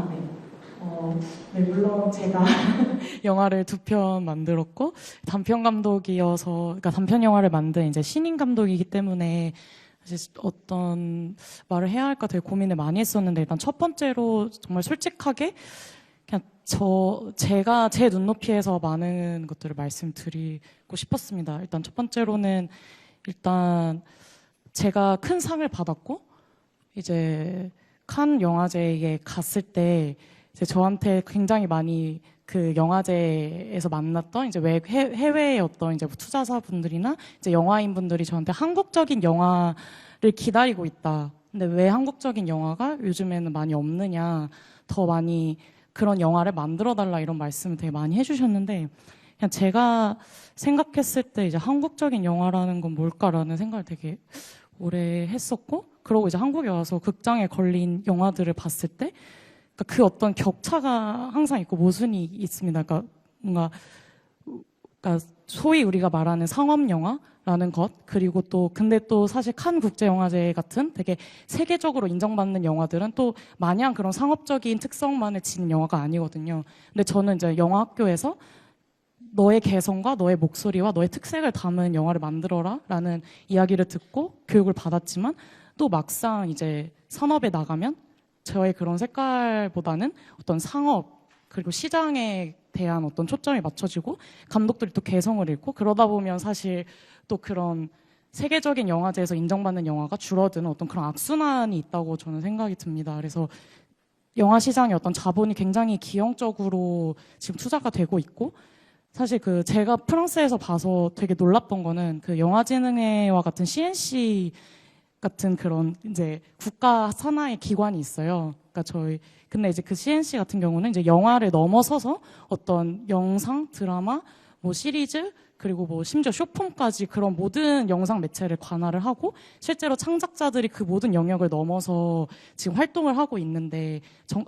네. 네, 물론 제가 영화를 2편 만들었고, 단편 감독이어서, 그러니까 단편 영화를 만든 이제 신인 감독이기 때문에, 사실 어떤 말을 해야 할까 되게 고민을 많이 했었는데, 일단 첫 번째로 정말 솔직하게, 그냥 제가 제 눈높이에서 많은 것들을 말씀드리고 싶었습니다. 일단 첫 번째로는, 일단 제가 큰 상을 받았고, 이제 칸 영화제에 갔을 때 이제 저한테 굉장히 많이 그 영화제에서 만났던 이제 해외의 어떤 이제 투자사분들이나 이제 영화인분들이 저한테 한국적인 영화를 기다리고 있다. 근데 왜 한국적인 영화가 요즘에는 많이 없느냐, 더 많이 그런 영화를 만들어 달라 이런 말씀을 되게 많이 해주셨는데, 그냥 제가 생각했을 때 이제 한국적인 영화라는 건 뭘까라는 생각을 되게 오래 했었고, 그러고 이제 한국에 와서 극장에 걸린 영화들을 봤을 때, 그러니까 그 어떤 격차가 항상 있고 모순이 있습니다. 그러니까 뭔가, 그러니까 소위 우리가 말하는 상업 영화라는 것, 그리고 또 근데 또 사실 칸 국제영화제 같은 되게 세계적으로 인정받는 영화들은 또 마냥 그런 상업적인 특성만을 지닌 영화가 아니거든요. 근데 저는 이제 영화학교에서 너의 개성과 너의 목소리와 너의 특색을 담은 영화를 만들어라 라는 이야기를 듣고 교육을 받았지만, 또 막상 이제 산업에 나가면 저의 그런 색깔보다는 어떤 상업 그리고 시장에 대한 어떤 초점이 맞춰지고 감독들이 또 개성을 잃고, 그러다 보면 사실 또 그런 세계적인 영화제에서 인정받는 영화가 줄어드는 어떤 그런 악순환이 있다고 저는 생각이 듭니다. 그래서 영화 시장의 어떤 자본이 굉장히 기형적으로 지금 투자가 되고 있고, 사실 그 제가 프랑스에서 봐서 되게 놀랐던 거는 그 영화진흥회와 같은 CNC 같은 그런 이제 국가 산하의 기관이 있어요. 그러니까 근데 이제 그 CNC 같은 경우는 이제 영화를 넘어서서 어떤 영상, 드라마, 뭐 시리즈, 그리고 뭐 심지어 쇼폼까지 그런 모든 영상 매체를 관할을 하고, 실제로 창작자들이 그 모든 영역을 넘어서 지금 활동을 하고 있는데,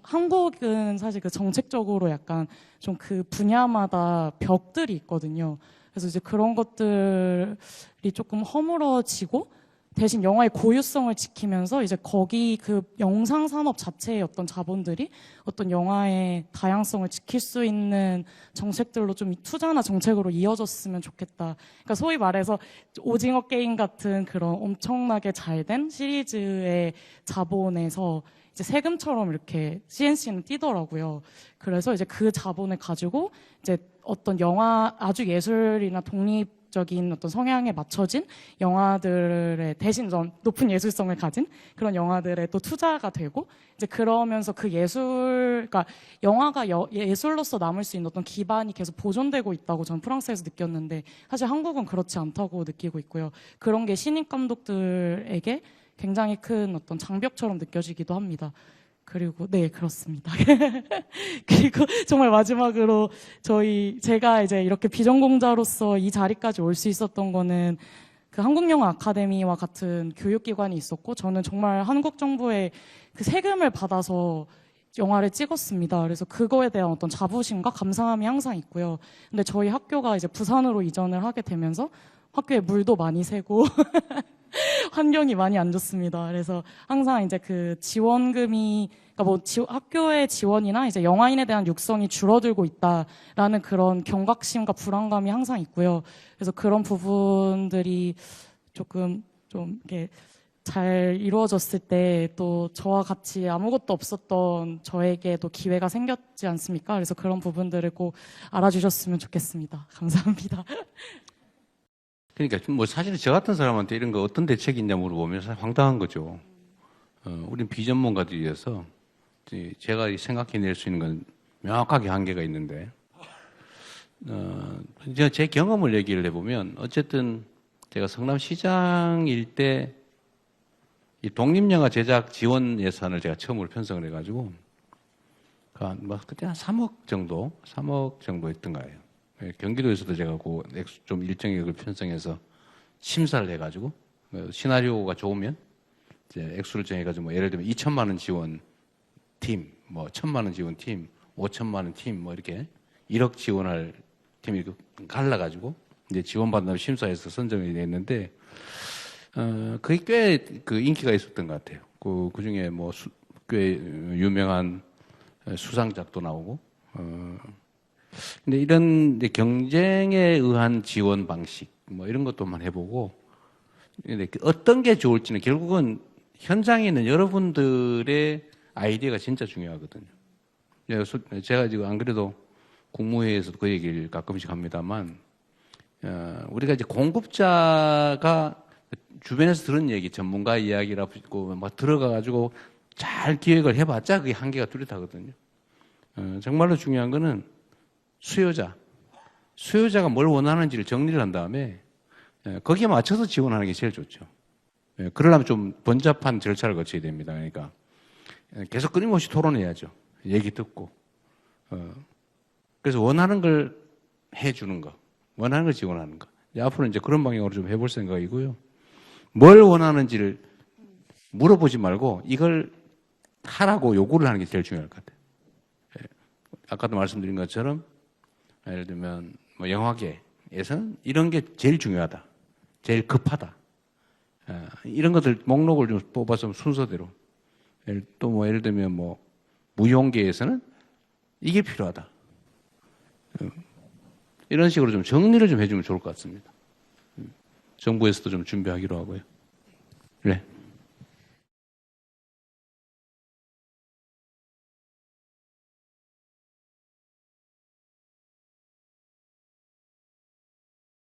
한국은 사실 그 정책적으로 약간 좀 그 분야마다 벽들이 있거든요. 그래서 이제 그런 것들이 조금 허물어지고, 대신 영화의 고유성을 지키면서 이제 거기 그 영상 산업 자체의 어떤 자본들이 어떤 영화의 다양성을 지킬 수 있는 정책들로 좀 투자나 정책으로 이어졌으면 좋겠다. 그러니까 소위 말해서 오징어 게임 같은 그런 엄청나게 잘된 시리즈의 자본에서 이제 세금처럼 이렇게 CNC는 뛰더라고요. 그래서 이제 그 자본을 가지고 이제 어떤 영화 아주 예술이나 독립적인 어떤 성향에 맞춰진 영화들의 대신 좀 높은 예술성을 가진 그런 영화들에 또 투자가 되고, 이제 그러면서 그 그러니까 영화가 예술로서 남을 수 있는 어떤 기반이 계속 보존되고 있다고 저는 프랑스에서 느꼈는데, 사실 한국은 그렇지 않다고 느끼고 있고요. 그런 게 신인 감독들에게 굉장히 큰 어떤 장벽처럼 느껴지기도 합니다. 그리고 네, 그렇습니다. 그리고 정말 마지막으로 제가 이제 이렇게 비전공자로서 이 자리까지 올 수 있었던 거는 그 한국영화 아카데미와 같은 교육기관이 있었고, 저는 정말 한국 정부의 그 세금을 받아서 영화를 찍었습니다. 그래서 그거에 대한 어떤 자부심과 감사함이 항상 있고요. 근데 저희 학교가 이제 부산으로 이전을 하게 되면서 학교에 물도 많이 새고 환경이 많이 안 좋습니다. 그래서 항상 이제 그 지원금이, 그러니까 뭐 학교의 지원이나 이제 영화인에 대한 육성이 줄어들고 있다라는 그런 경각심과 불안감이 항상 있고요. 그래서 그런 부분들이 조금 좀 이렇게 잘 이루어졌을 때 또 저와 같이 아무것도 없었던 저에게도 기회가 생겼지 않습니까? 그래서 그런 부분들을 꼭 알아주셨으면 좋겠습니다. 감사합니다. 그러니까 뭐 사실은 저 같은 사람한테 이런 거 어떤 대책이 있냐 물어보면 사실 황당한 거죠. 우린 비전문가들이어서 제가 생각해낼 수 있는 건 명확하게 한계가 있는데, 제 경험을 얘기를 해보면, 어쨌든 제가 성남시장일 때 이 독립영화 제작 지원 예산을 제가 처음으로 편성을 해가지고, 뭐 그때 한 3억 정도 했던 거예요. 경기도에서도 제가 좀 일정액을 편성해서 심사를 해가지고, 시나리오가 좋으면 이제 액수를 정해가지고, 뭐 예를 들면 2천만 원 지원 팀, 뭐 1천만 원 지원 팀, 5천만 원 팀, 뭐 이렇게 1억 지원할 팀 이렇게 갈라가지고 이제 지원받는다고 심사해서 선정이 됐는데, 그게 꽤 그 인기가 있었던 것 같아요. 그 중에 뭐 꽤 유명한 수상작도 나오고. 근데 이런 이제 경쟁에 의한 지원 방식 뭐 이런 것도 한번 해보고. 근데 어떤 게 좋을지는 결국은 현장에 있는 여러분들의 아이디어가 진짜 중요하거든요. 제가 지금 안 그래도 국무회의에서도 그 얘기를 가끔씩 합니다만, 우리가 이제 공급자가 주변에서 들은 얘기, 전문가 이야기라고 막 들어가가지고 잘 기획을 해봤자 그게 한계가 뚜렷하거든요. 정말로 중요한 거는 수요자가 뭘 원하는지를 정리를 한 다음에 거기에 맞춰서 지원하는 게 제일 좋죠. 그러려면 좀 번잡한 절차를 거쳐야 됩니다. 그러니까 계속 끊임없이 토론해야죠. 얘기 듣고. 그래서 원하는 걸 해주는 거, 원하는 걸 지원하는 거. 앞으로 이제 그런 방향으로 좀 해볼 생각이고요. 뭘 원하는지를 물어보지 말고 이걸 하라고 요구를 하는 게 제일 중요할 것 같아요. 아까도 말씀드린 것처럼 예를 들면 뭐 영화계에서는 이런 게 제일 중요하다. 제일 급하다. 이런 것들 목록을 좀 뽑아서 순서대로. 또 뭐 예를 들면 뭐 무용계에서는 이게 필요하다. 이런 식으로 좀 정리를 좀 해주면 좋을 것 같습니다. 정부에서도 좀 준비하기로 하고요. 네.